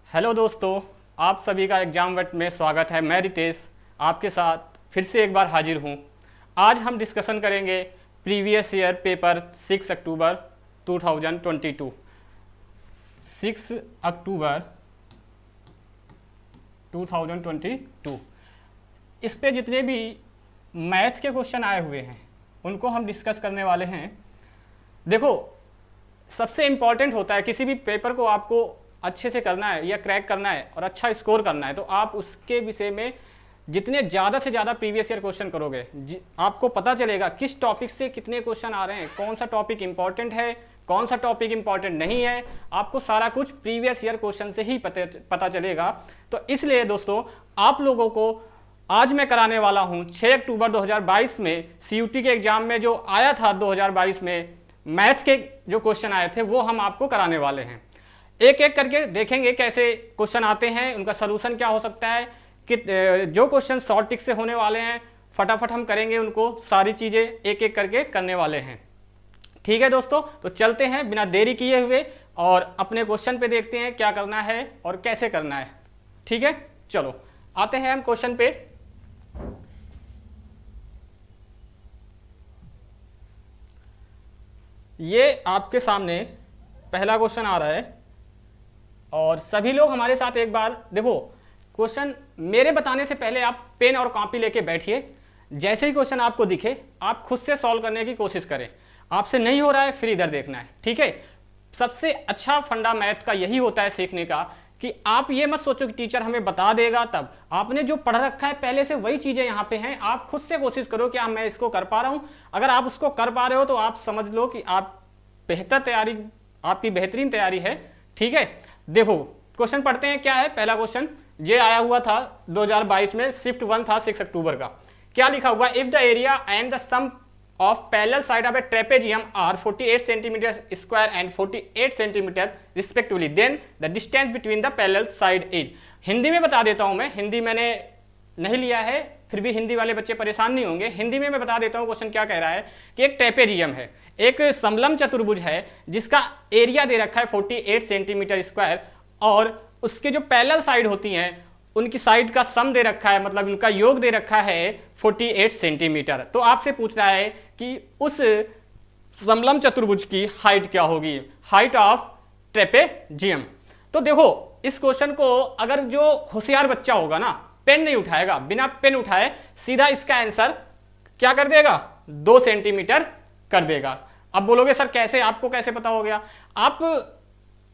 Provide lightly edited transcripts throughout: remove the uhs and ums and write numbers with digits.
Hello दोस्तों, आप सभी का एग्जाम वेट में स्वागत है। मैं रितेश आपके साथ फिर से एक बार हाजिर हूँ। आज हम डिस्कशन करेंगे प्रीवियस ईयर पेपर 6 अक्टूबर 2022। 6 अक्टूबर 2022 इस पे जितने भी मैथ के क्वेश्चन आए हुए हैं उनको हम डिस्कस करने वाले हैं। देखो, सबसे इम्पॉर्टेंट होता है किसी भी पेपर को आपको अच्छे से करना है या क्रैक करना है और अच्छा स्कोर करना है, तो आप उसके विषय में जितने ज़्यादा से ज़्यादा प्रीवियस ईयर क्वेश्चन करोगे आपको पता चलेगा किस टॉपिक से कितने क्वेश्चन आ रहे हैं, कौन सा टॉपिक इंपॉर्टेंट है, कौन सा टॉपिक इंपॉर्टेंट नहीं है। आपको सारा कुछ प्रीवियस ईयर क्वेश्चन से ही पता चलेगा। तो इसलिए दोस्तों, आप लोगों को आज मैं कराने वाला हूं 6 अक्टूबर 2022 में सीयूटी के एग्जाम में जो आया था 2022 में मैथ के जो क्वेश्चन आए थे वो हम आपको कराने वाले हैं। एक एक करके देखेंगे कैसे क्वेश्चन आते हैं, उनका सलूशन क्या हो सकता है, कि जो क्वेश्चन शॉर्ट टिक से होने वाले हैं फटाफट हम करेंगे उनको, सारी चीज़ें एक एक करके करने वाले हैं। ठीक है दोस्तों, तो चलते हैं बिना देरी किए हुए और अपने क्वेश्चन पे देखते हैं क्या करना है और कैसे करना है। ठीक है, चलो आते हैं हम क्वेश्चन पे। ये आपके सामने पहला क्वेश्चन आ रहा है और सभी लोग हमारे साथ एक बार देखो। क्वेश्चन मेरे बताने से पहले आप पेन और कॉपी लेके बैठिए। जैसे ही क्वेश्चन आपको दिखे आप खुद से सॉल्व करने की कोशिश करें। आपसे नहीं हो रहा है फिर इधर देखना है। ठीक है, सबसे अच्छा फंडा मैथ का यही होता है सीखने का, कि आप ये मत सोचो कि टीचर हमें बता देगा, तब आपने जो पढ़ रखा है पहले से वही चीजें यहाँ पे हैं। आप खुद से कोशिश करो कि मैं इसको कर पा रहा हूँ। अगर आप उसको कर पा रहे हो तो आप समझ लो कि आप बेहतर तैयारी, आपकी बेहतरीन तैयारी है। ठीक है, देखो क्वेश्चन पढ़ते हैं। क्या है पहला क्वेश्चन? ये आया हुआ था 2022 में, शिफ्ट 1 था 6 अक्टूबर का। क्या लिखा हुआ? If the area and the sum of parallel side of a trapezium are 48 centimeters square and 48 centimeter respectively, then the distance between the parallel side is। Hindi में बता देता हूं मैं, हिंदी मैंने नहीं लिया है, फिर भी हिंदी वाले बच्चे परेशान नहीं होंगे। हिंदी में मैं बता देता हूं क्वेश्चन क्या कह रहा है कि एक ट्रेपेजियम है, एक समलम चतुर्भुज है जिसका एरिया दे रखा है 48 सेंटीमीटर स्क्वायर और उसके जो पैरेलल साइड होती हैं उनकी साइड का सम दे रखा है, मतलब उनका योग दे रखा है 48 सेंटीमीटर। तो आपसे पूछ रहा है कि उस समलम चतुर्भुज की हाइट क्या होगी, हाइट ऑफ ट्रेपेजियम। तो देखो इस क्वेश्चन को अगर जो होशियार बच्चा होगा ना, पेन नहीं उठाएगा, बिना पेन उठाए सीधा इसका आंसर क्या कर देगा, 2 सेंटीमीटर कर देगा। अब बोलोगे सर कैसे, आपको कैसे पता हो गया? आप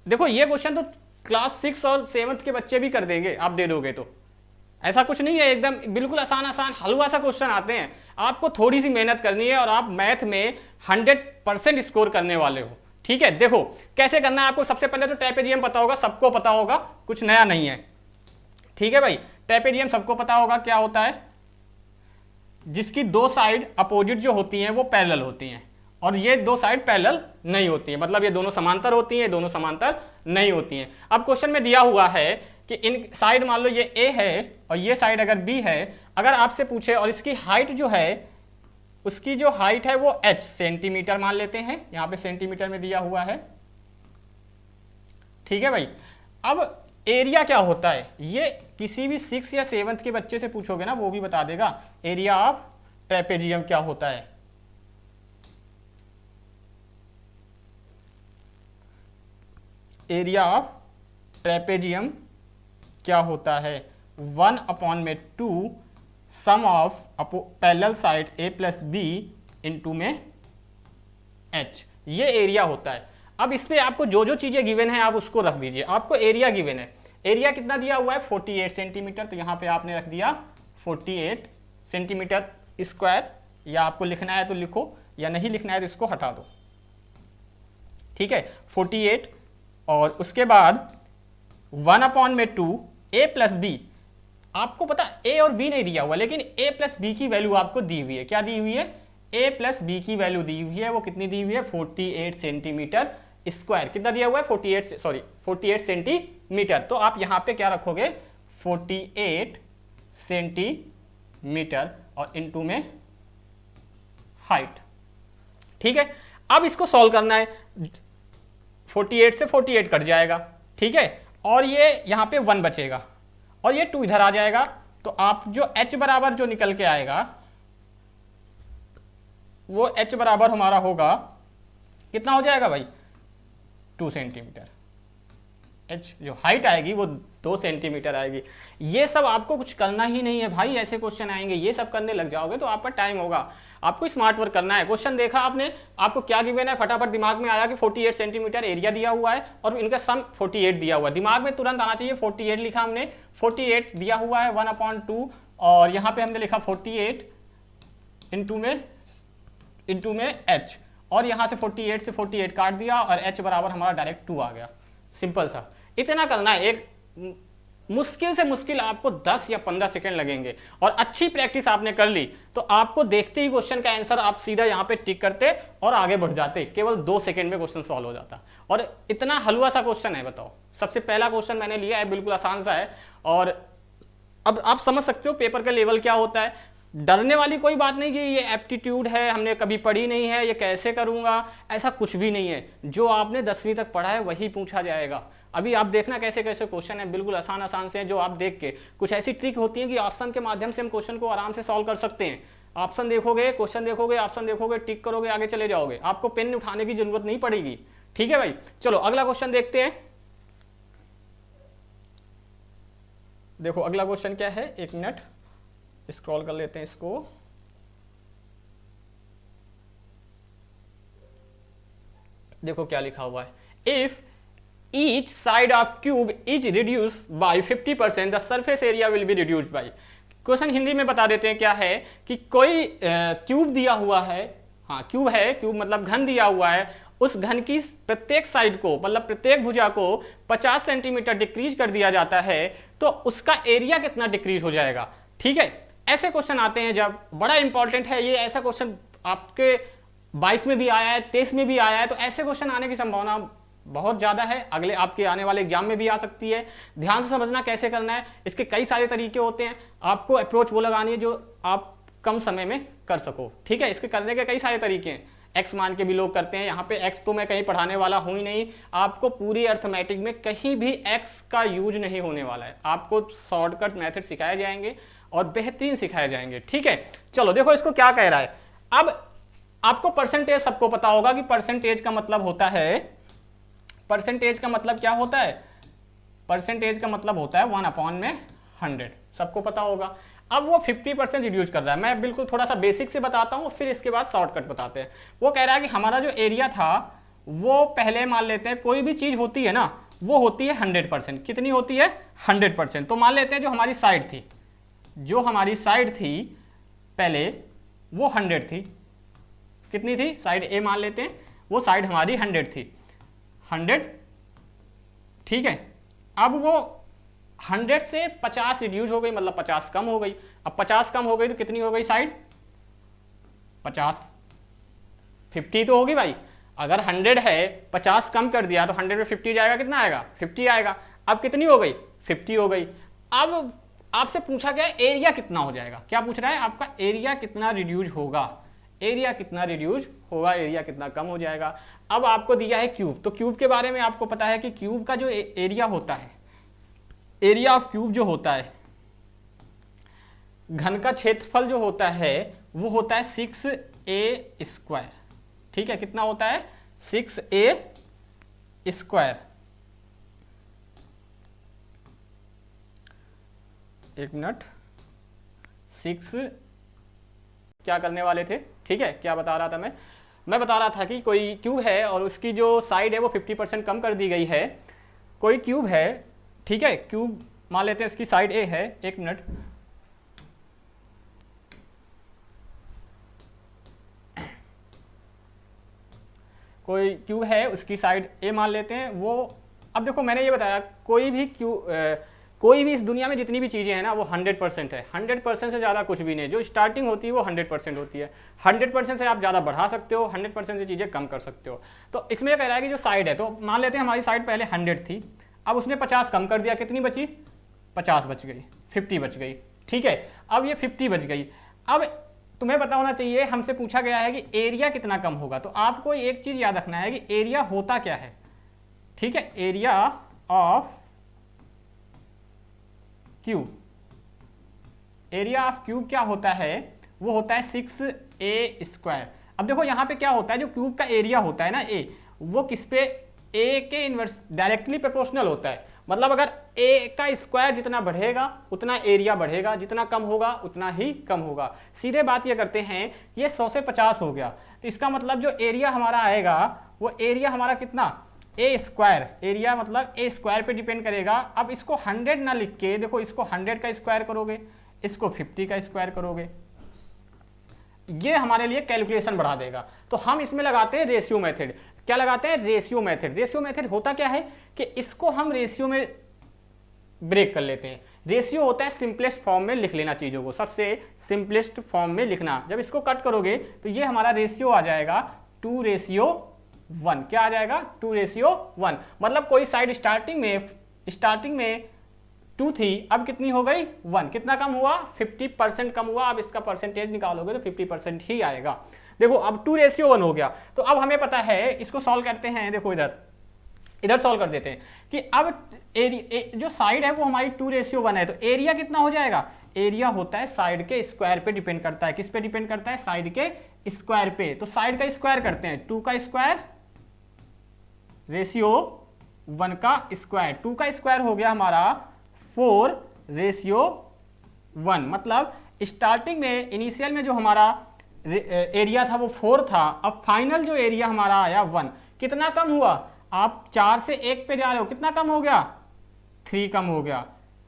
देखो ये क्वेश्चन तो क्लास 6 और 7 के बच्चे भी कर देंगे, आप दे दोगे तो। ऐसा कुछ नहीं है, एकदम बिल्कुल आसान आसान हलवा सा क्वेश्चन आते हैं। आपको थोड़ी सी मेहनत करनी है और आप मैथ में 100% स्कोर करने वाले हो। ठीक है, देखो कैसे करना है आपको। सबसे पहले तो ट्रेपेजियम पता होगा, सबको पता होगा, कुछ नया नहीं है। ठीक है भाई, ट्रेपेजियम सबको पता होगा क्या होता है, जिसकी दो साइड अपोजिट जो होती हैं वो पैरेलल होती हैं और ये दो साइड पैरेलल नहीं होती है, मतलब ये दोनों समांतर होती हैं, दोनों समांतर नहीं होती हैं। अब क्वेश्चन में दिया हुआ है कि इन साइड मान लो ये ए है और ये साइड अगर बी है, अगर आपसे पूछे और इसकी हाइट जो है, उसकी जो हाइट है वो h सेंटीमीटर मान लेते हैं, यहां पे सेंटीमीटर में दिया हुआ है। ठीक है भाई, अब एरिया क्या होता है, ये किसी भी 6 या 7 के बच्चे से पूछोगे ना वो भी बता देगा एरिया ऑफ ट्रेपेजियम क्या होता है। एरिया ऑफ ट्रेपेजियम क्या होता है, 1/2 sum of parallel side a plus B into में h, ये एरिया होता है। अब इस पे आपको जो जो चीजें गिवन है आप उसको रख दीजिए। आपको एरिया गिवन है, एरिया कितना दिया हुआ है 48 सेंटीमीटर, तो यहां पे आपने रख दिया 48 सेंटीमीटर स्क्वायर, या आपको लिखना है तो लिखो या नहीं लिखना है तो इसको हटा दो। ठीक है, 48 और उसके बाद 1/2 a प्लस बी। आपको पता a और b नहीं दिया हुआ, लेकिन a प्लस बी की वैल्यू आपको दी हुई है। क्या दी हुई है? a प्लस बी की वैल्यू दी हुई है। वो कितनी दी हुई है? 48 सेंटीमीटर स्क्वायर। कितना दिया हुआ है? 48 सेंटीमीटर। तो आप यहां पे क्या रखोगे, 48 सेंटीमीटर और इनटू में हाइट। ठीक है, अब इसको सॉल्व करना है। 48 से 48 कट जाएगा। ठीक है, और ये यहाँ पे 1 बचेगा और ये 2 इधर आ जाएगा। तो आप जो h बराबर जो निकल के आएगा वो h बराबर हमारा होगा, कितना हो जाएगा भाई, 2 सेंटीमीटर। h जो हाइट आएगी वो 2 सेंटीमीटर आएगी। ये सब आपको कुछ करना ही नहीं है भाई, ऐसे क्वेश्चन आएंगे, ये सब करने लग जाओगे तो आपका टाइम होगा। आपको स्मार्ट वर्क करना है। क्वेश्चन देखा आपने, आपको क्या गिवन है, फटाफट दिमाग में आया कि 48 सेंटीमीटर एरिया दिया हुआ है और इनका सम 48 दिया हुआ है। दिमाग में तुरंत आना चाहिए 48 लिखा हमने, 48 दिया हुआ है 1/2 और यहाँ पे हमने लिखा 48 इंटू में h और यहाँ से 48 से 48 काट दिया और h बराबर हमारा डायरेक्ट 2 आ गया। सिंपल सा, इतना करना है। एक मुश्किल से मुश्किल आपको 10 या 15 सेकंड लगेंगे और अच्छी प्रैक्टिस आपने कर ली तो आपको देखते ही क्वेश्चन का आंसर आप सीधा यहाँ पे टिक करते और आगे बढ़ जाते। केवल 2 सेकंड में क्वेश्चन सॉल्व हो जाता और इतना हलवा सा क्वेश्चन है, बताओ। सबसे पहला क्वेश्चन मैंने लिया है, बिल्कुल आसान सा है और अब आप समझ सकते हो पेपर का लेवल क्या होता है। डरने वाली कोई बात नहीं कि ये एप्टीट्यूड है, हमने कभी पढ़ी नहीं है, ये कैसे करूंगा, ऐसा कुछ भी नहीं है। जो आपने 10वीं तक पढ़ा है वही पूछा जाएगा। अभी आप देखना कैसे कैसे क्वेश्चन है, बिल्कुल आसान से हैं, जो आप देख के कुछ ऐसी ट्रिक होती है कि ऑप्शन के माध्यम से हम क्वेश्चन को आराम से सॉल्व कर सकते हैं। ऑप्शन देखोगे, क्वेश्चन देखोगे, ऑप्शन देखोगे, टिक करोगे, आगे चले जाओगे, आपको पेन उठाने की जरूरत नहीं पड़ेगी। ठीक है भाई, चलो अगला क्वेश्चन देखते हैं। देखो अगला क्वेश्चन क्या है, 1 मिनट स्क्रॉल कर लेते हैं इसको। देखो क्या लिखा हुआ है, if each side of cube is reduced by 50% the surface area will be reduced by। Question Hindi में बता देते हैं क्या है कि कोई क्यूब दिया हुआ है, हाँ क्यूब है, क्यूब मतलब घन दिया हुआ है, उस घन की प्रत्येक साइड को मतलब प्रत्येक भुजा को 50 सेंटीमीटर डिक्रीज कर दिया जाता है तो उसका एरिया कितना डिक्रीज हो जाएगा। ठीक है, ऐसे क्वेश्चन आते हैं जब, बड़ा इंपॉर्टेंट है ये। ऐसा क्वेश्चन आपके 22 में भी आया है, 23 में भी आया है, तो ऐसे क्वेश्चन आने की संभावना बहुत ज़्यादा है। अगले आपके आने वाले एग्जाम में भी आ सकती है। ध्यान से समझना कैसे करना है, इसके कई सारे तरीके होते हैं। आपको अप्रोच वो लगानी है जो आप कम समय में कर सको। ठीक है, इसके करने के कई सारे तरीके हैं। एक्स मान के भी लोग करते हैं, यहाँ पे एक्स तो मैं कहीं पढ़ाने वाला हूँ ही नहीं। आपको पूरी अर्थमेटिक में कहीं भी एक्स का यूज नहीं होने वाला है। आपको शॉर्टकट मेथड सिखाए जाएंगे और बेहतरीन सिखाए जाएंगे। ठीक है, चलो देखो इसको क्या कह रहा है। अब आपको परसेंटेज सबको पता होगा कि परसेंटेज का मतलब होता है, परसेंटेज का मतलब क्या होता है, परसेंटेज का मतलब होता है 1/100, सबको पता होगा। अब वो 50% रिड्यूस कर रहा है। मैं बिल्कुल थोड़ा सा बेसिक से बताता हूँ, फिर इसके बाद शॉर्टकट बताते हैं। वो कह रहा है कि हमारा जो एरिया था वो पहले मान लेते हैं, कोई भी चीज होती है ना वो होती है 100%। कितनी होती है, 100%। तो मान लेते हैं जो हमारी साइड थी, जो हमारी साइड थी पहले वो 100 थी। कितनी थी, साइड ए मान लेते हैं, वो साइड हमारी 100 थी, 100। ठीक है, अब वो 100 से 50 रिड्यूस हो गई, मतलब 50 कम हो गई। अब 50 कम हो गई तो कितनी हो गई साइड, 50, 50 तो होगी भाई। अगर 100 है, 50 कम कर दिया तो 100 में 50 जाएगा, कितना आएगा, 50 आएगा। अब कितनी हो गई, 50 हो गई। अब आपसे पूछा गया एरिया कितना हो जाएगा। क्या पूछ रहा है, आपका एरिया कितना रिड्यूस होगा, एरिया कितना रिड्यूस होगा, एरिया कितना कम हो जाएगा। अब आपको दिया है क्यूब, तो क्यूब के बारे में आपको पता है कि क्यूब का जो एरिया होता है, एरिया ऑफ क्यूब जो होता है, घन का क्षेत्रफल जो होता है वो होता है 6a²। ठीक है, कितना होता है, 6a²। एक मिनट, 6 क्या करने वाले थे, ठीक है, क्या बता रहा था मैं बता रहा था कि कोई क्यूब है और उसकी जो साइड है वो 50% कम कर दी गई है। कोई क्यूब है, ठीक है, क्यूब मान लेते हैं उसकी साइड ए है। एक मिनट, कोई क्यूब है उसकी साइड ए मान लेते हैं वो। अब देखो मैंने ये बताया कोई भी इस दुनिया में जितनी भी चीज़ें हैं ना वो 100% है। 100% से ज़्यादा कुछ भी नहीं। जो स्टार्टिंग होती है वो 100% होती है। 100% से आप ज़्यादा बढ़ा सकते हो, 100% से चीज़ें कम कर सकते हो। तो इसमें यह कह रहा है कि जो साइड है, तो मान लेते हैं हमारी साइड पहले 100 थी, अब उसने 50 कम कर दिया, कितनी बची, 50 बच गई, 50 बच गई। ठीक है, अब ये 50 बच गई। अब तुम्हें पता होना चाहिए, हमसे पूछा गया है कि एरिया कितना कम होगा। तो आपको एक चीज़ याद रखना है कि एरिया होता क्या है। ठीक है, area of cube. Area of cube क्या होता है, वो होता है 6a²। अब देखो यहाँ पे क्या होता है, जो क्यूब का एरिया होता है ना a, वो किस पे, a के इनवर्स डायरेक्टली प्रोपोर्शनल होता है। मतलब अगर a का स्क्वायर जितना बढ़ेगा उतना एरिया बढ़ेगा, जितना कम होगा उतना ही कम होगा। सीधे बात ये करते हैं, ये 100 से 50 हो गया, तो इसका मतलब जो एरिया हमारा आएगा वो एरिया हमारा कितना, a²। एरिया मतलब a² पे डिपेंड करेगा। अब इसको 100 ना लिख के देखो, इसको 100 का स्क्वायर करोगे, इसको 50 का स्क्वायर करोगे, ये हमारे लिए कैलकुलेशन बढ़ा देगा। तो हम इसमें लगाते हैं रेशियो मेथड। क्या लगाते हैं, रेशियो मेथड। रेशियो मेथड होता क्या है कि इसको हम रेशियो में ब्रेक कर लेते हैं। रेशियो होता है सिंपलेस्ट फॉर्म में लिख लेना चीजों को, सबसे सिंपलेस्ट फॉर्म में लिखना। जब इसको कट करोगे तो ये हमारा रेशियो आ जाएगा 2:1। क्या आ जाएगा, 2:1। मतलब कोई साइड स्टार्टिंग में 2 थी, अब कितनी हो गई 1। कितना कम हुआ, 50% कम हुआ। अब इसका परसेंटेज निकालोगे तो 50% ही आएगा। देखो अब 2:1 हो गया। तो अब हमें पता है, इसको सॉल्व करते हैं। देखो इधर सॉल्व कर देते हैं कि अब जो साइड है वो हमारी 2:1 है, तो एरिया कितना हो जाएगा। एरिया होता है साइड के स्क्वायर पे डिपेंड करता है। किस पे डिपेंड करता है, साइड के स्क्वायर पे। तो साइड का स्क्वायर करते हैं, 2 का स्क्वायर रेशियो 1 का स्क्वायर। 2 का स्क्वायर हो गया हमारा 4:1। मतलब स्टार्टिंग में, इनिशियल में जो हमारा एरिया था वो 4 था, अब फाइनल जो एरिया हमारा आया 1। कितना कम हुआ, आप 4 से 1 पे जा रहे हो, कितना कम हो गया, 3 कम हो गया।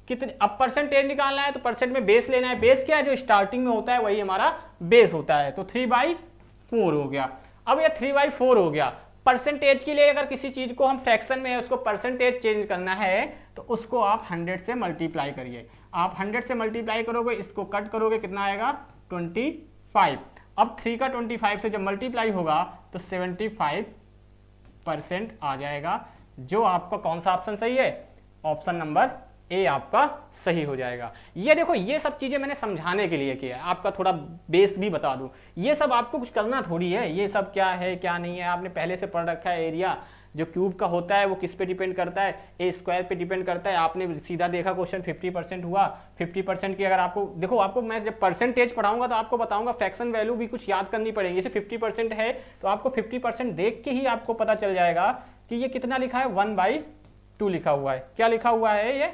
कितने, अब परसेंटेज निकालना है तो परसेंट में बेस लेना है। बेस क्या है, जो स्टार्टिंग में होता है वही हमारा बेस होता है। तो 3/4 हो गया। अब ये 3/4 हो गया। परसेंटेज के लिए अगर किसी चीज को हम फ्रैक्शन में है, उसको परसेंटेज चेंज करना है, तो उसको आप 100 से मल्टीप्लाई करिए। आप 100 से मल्टीप्लाई करोगे, इसको कट करोगे, कितना आएगा 25। अब 3 का 25 से जब मल्टीप्लाई होगा तो 75% आ जाएगा। जो आपका कौन सा ऑप्शन सही है, ऑप्शन नंबर ए आपका सही हो जाएगा। ये देखो, ये सब चीजें मैंने समझाने के लिए किया है, आपका थोड़ा बेस भी बता दूं। ये सब आपको कुछ करना थोड़ी है, ये सब क्या है क्या नहीं है आपने पहले से पढ़ रखा है। एरिया जो क्यूब का होता है वो किस पे डिपेंड करता है, a² पे डिपेंड करता है। आपने सीधा देखा क्वेश्चन 50% हुआ। 50% की अगर आपको देखो, आपको मैं जब परसेंटेज पढ़ाऊंगा तो आपको बताऊंगा फ्रैक्शन वैल्यू भी कुछ याद करनी पड़ेगी। जैसे 50% है तो आपको 50% देख के ही आपको पता चल जाएगा कि ये कितना लिखा है, 1/2 लिखा हुआ है। क्या लिखा हुआ है, ये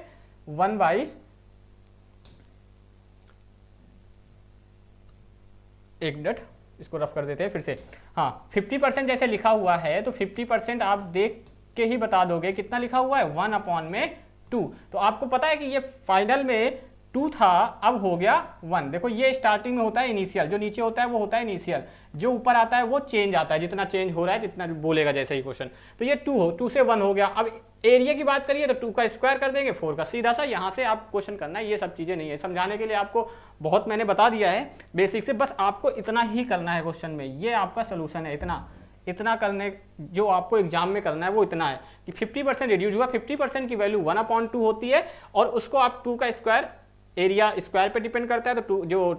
1/, एक मिनट इसको रफ कर देते हैं फिर से। हाँ, 50% जैसे लिखा हुआ है तो 50% आप देख के ही बता दोगे कितना लिखा हुआ है, 1/2। तो आपको पता है कि ये फाइनल में 2 था, अब हो गया 1। देखो ये स्टार्टिंग में होता है इनिशियल, जो नीचे होता है वो होता है इनिशियल, जो ऊपर आता है वो चेंज आता है, जितना चेंज हो रहा है, जितना बोलेगा जैसे ही क्वेश्चन। तो ये 2 से 1 हो गया। अब एरिया की बात करिए तो 2 का स्क्वायर कर देंगे, 4 का, सीधा सा यहाँ से आप क्वेश्चन करना है। ये सब चीजें नहीं है, समझाने के लिए आपको बहुत मैंने बता दिया है बेसिक से, बस आपको इतना ही करना है क्वेश्चन में। ये आपका सोल्यूशन है, इतना करने जो आपको एग्जाम में करना है वो इतना है कि 50% रिड्यूस हुआ। 50% की वैल्यू 1/2 होती है, और उसको आप 2 का स्क्वायर, एरिया स्क्वायर पे डिपेंड करता है, तो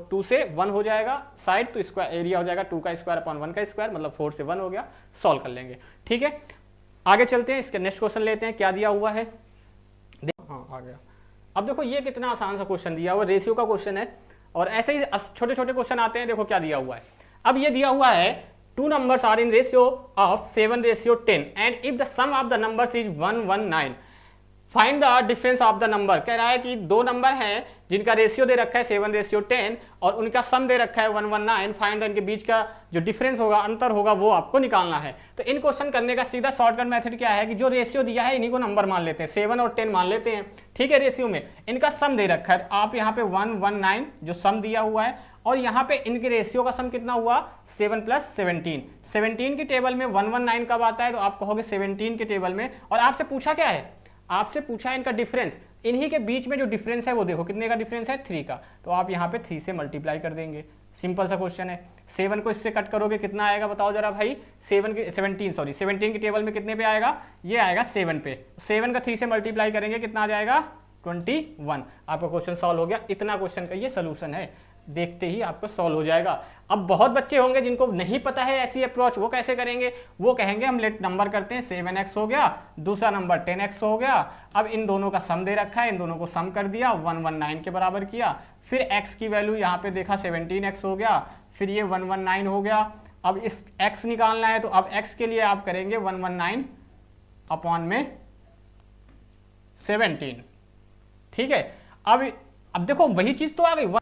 2 से 1 हो जाएगा साइड, तो स्क्वायर एरिया हो जाएगा 2 का स्क्वायर अपॉन 1 का स्क्वायर, मतलब 4 से 1 हो गया। सॉल्व कर लेंगे, ठीक है। आगे चलते हैं, इसके नेक्स्ट क्वेश्चन लेते हैं, क्या दिया हुआ है। हाँ आ गया। अब देखो ये कितना आसान सा क्वेश्चन दिया हुआ, रेशियो का क्वेश्चन है, और ऐसे ही छोटे छोटे क्वेश्चन आते हैं। देखो क्या दिया हुआ है। अब ये दिया हुआ है 2 numbers are in ratio of 7:10 and if the sum of the numbers is 119, find the difference of the number. कह रहा है कि 2 नंबर हैं जिनका रेशियो दे रखा है 7:10 और उनका सम दे रखा है 119। फाइंड द, इनके बीच का जो डिफरेंस होगा, अंतर होगा, वो आपको निकालना है। तो इन क्वेश्चन करने का सीधा शॉर्टकट मेथड क्या है कि जो रेशियो दिया है इन्हीं को नंबर मान लेते हैं, 7 और 10 मान लेते हैं, ठीक है। रेशियो में इनका सम दे रखा है, आप यहाँ पे 119 जो सम दिया हुआ है, और यहाँ पे इनके रेशियो का सम कितना हुआ 7 + 17। 17 की टेबल में 119 कब आता है, तो आप कहोगे 17 के टेबल में। और आपसे पूछा क्या है, आपसे पूछा है इनका डिफरेंस, इन्हीं के बीच में जो डिफरेंस है वो देखो कितने का डिफरेंस है, 3 का। तो आप यहाँ पे 3 से मल्टीप्लाई कर देंगे, सिंपल सा क्वेश्चन है। 7 को इससे कट करोगे कितना आएगा बताओ जरा भाई, 17 की टेबल में कितने पे आएगा, ये आएगा 7 पे। 7 का 3 से मल्टीप्लाई करेंगे कितना आ जाएगा 21। आपका क्वेश्चन सॉल्व हो गया। इतना क्वेश्चन का ये सोल्यूशन है। देखते ही आपको सॉल्व हो जाएगा। अब बहुत बच्चे होंगे जिनको नहीं पता है ऐसी अप्रोच, वो कैसे करेंगे? वो कहेंगे हम लेट नंबर करते हैं, 7x हो गया, दूसरा नंबर 10x हो गया, अब इन दोनों का सम दे रखा है, इन दोनों को सम कर दिया, 119 के बराबर किया, फिर x की वैल्यू यहाँ पे देखा 17x हो गया, फिर ये 119 हो गया। अब इस x निकालना है तो अब x के लिए आप करेंगे 119 अपॉन में 17। ठीक है, अब देखो वही चीज तो आ गई।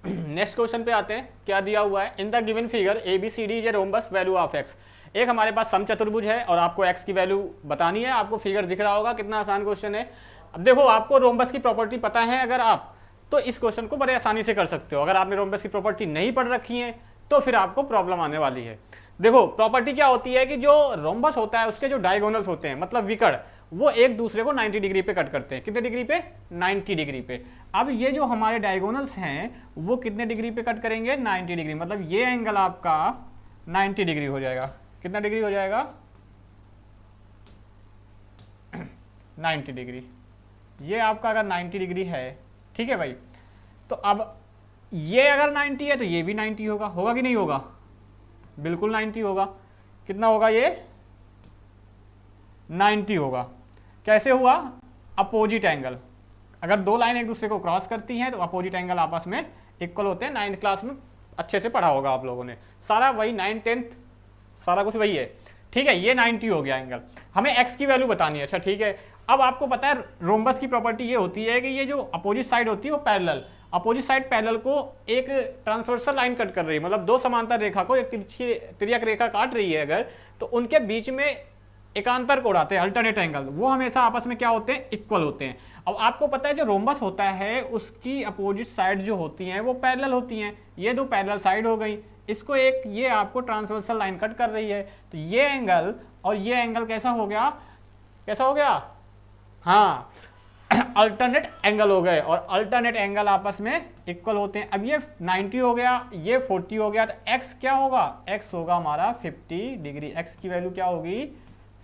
नेक्स्ट क्वेश्चन पे आते हैं, क्या दिया हुआ है? In the given figure ABCD is a rhombus value of x। एक हमारे पास समचतुर्भुज है और आपको x की वैल्यू बतानी है। आपको फिगर दिख रहा होगा, कितना आसान क्वेश्चन है। अब देखो, आपको रोम्बस की प्रॉपर्टी पता है अगर आप, तो इस क्वेश्चन को बड़े आसानी से कर सकते हो। अगर आपने रोम्बस की प्रॉपर्टी नहीं पढ़ रखी है तो फिर आपको प्रॉब्लम आने वाली है। देखो, प्रॉपर्टी क्या होती है कि जो रोम्बस होता है उसके जो डायगोनल्स होते हैं, मतलब विकर्ण, वो एक दूसरे को 90 डिग्री पे कट करते हैं। कितने डिग्री पे? 90 डिग्री पे। अब ये जो हमारे डायगोनल्स हैं वो कितने डिग्री पे कट करेंगे? 90 डिग्री। मतलब ये एंगल आपका 90 डिग्री हो जाएगा। कितना डिग्री हो जाएगा? 90 डिग्री। ये आपका अगर 90 डिग्री है, ठीक है भाई, तो अब ये अगर 90 है तो ये भी 90 होगा। होगा कि नहीं होगा? बिल्कुल 90 होगा। कितना होगा? ये 90 होगा। कैसे हुआ? Opposite angle. अगर दो लाइन एक दूसरे को क्रॉस करती हैं तो अपोजिट एंगल आपस में इक्वल होते हैं। 9th क्लास में अच्छे से पढ़ा होगा आप लोगों ने, सारा वही 9th 10th सारा कुछ वही है। ठीक है, ये 90 हो गया एंगल। हमें x की वैल्यू बतानी है। अच्छा ठीक है, अब आपको पता है रोम्बस की प्रॉपर्टी ये होती है कि ये जो अपोजिट साइड होती है वो पैरेलल, अपोजिट साइड पैरेलल को एक ट्रांसवर्सल लाइन कट कर रही है। मतलब दो समांतर रेखा को एक तिर्यक रेखा काट रही है अगर, तो उनके बीच में एकांतर को उड़ाते हैं, अल्टरनेट एंगल, वो हमेशा आपस में क्या होते हैं? इक्वल होते हैं। अब आपको पता है जो रोम्बस होता है उसकी अपोजिट साइड जो होती हैं वो पैरेलल होती हैं। ये दो पैरेलल साइड हो गई, इसको एक ये आपको ट्रांसवर्सल लाइन कट कर रही है, तो ये एंगल और ये एंगल कैसा हो गया? कैसा हो गया? हाँ, अल्टरनेट एंगल हो गए, और अल्टरनेट एंगल आपस में इक्वल होते हैं। अब ये 90 हो गया, ये 40 हो गया, तो x क्या होगा? x होगा हमारा 50 डिग्री। x की वैल्यू क्या होगी?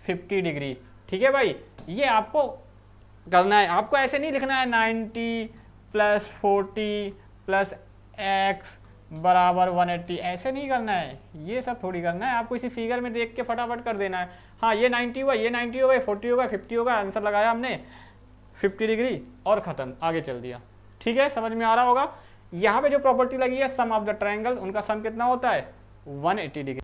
50 डिग्री। ठीक है भाई, ये आपको करना है। आपको ऐसे नहीं लिखना है 90 + 40 + x बराबर 180, ऐसे नहीं करना है। ये सब थोड़ी करना है, आपको इसी फिगर में देख के फटाफट कर देना है। हाँ, ये 90 हुआ, ये 90 हो गए, 40 हो गया, 50 होगा, आंसर लगाया हमने 50 डिग्री और खत्म, आगे चल दिया। ठीक है, समझ में आ रहा होगा। यहाँ पे जो प्रॉपर्टी लगी है सम ऑफ द ट्रायंगल, उनका सम कितना होता है? 180 डिग्री।